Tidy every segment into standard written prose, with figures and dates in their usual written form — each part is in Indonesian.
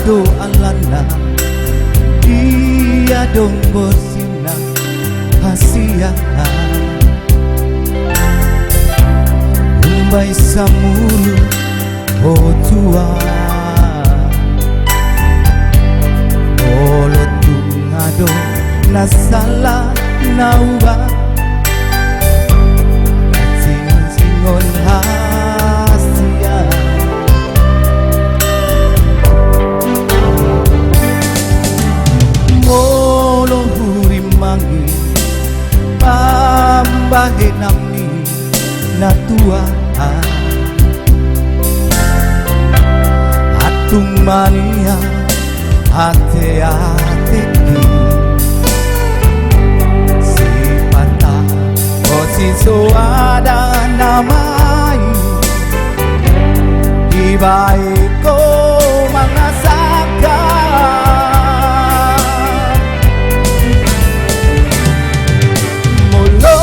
do alana iya dong bosina hasiahan umbai samulu otua olo tungado nasala nauba sing-singon hasia molo hurimangi pambahe nami natua atung mania ate-ateki sipata osiso ada namai ibae ko mga saka mulo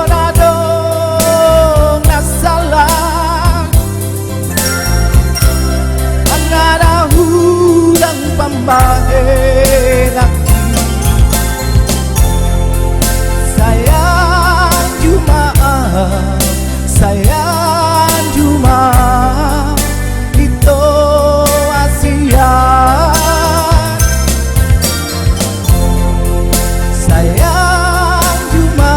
na dong nasala ang narahulang pambahe sayang cuma itu Asia sayang cuma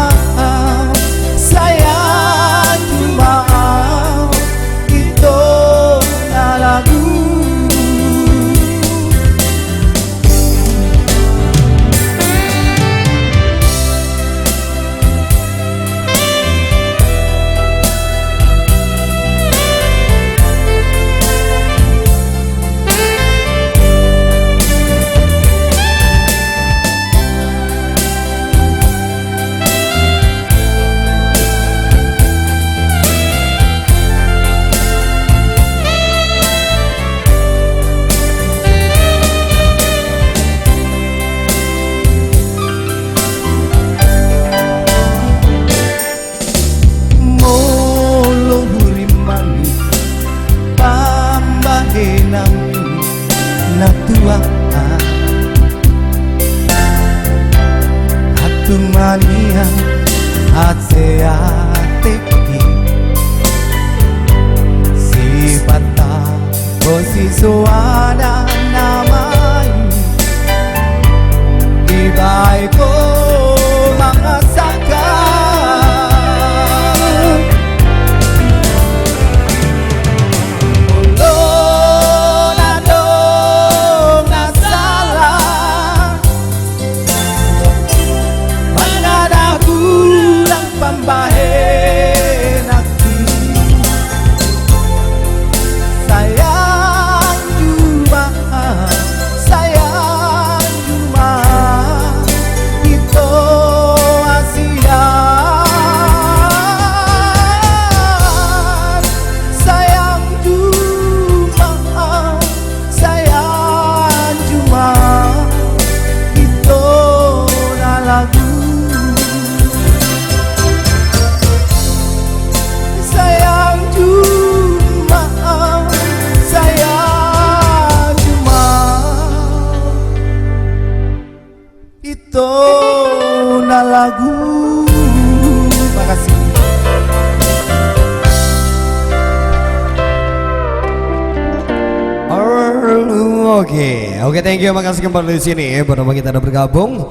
itu na lagu natua atung mania ate-ateki sipata osiso ada namai ibae ko mga saka itu na lagu. Makasih. Oke, thank you, makasih kembali di sini. Baru kita udah bergabung.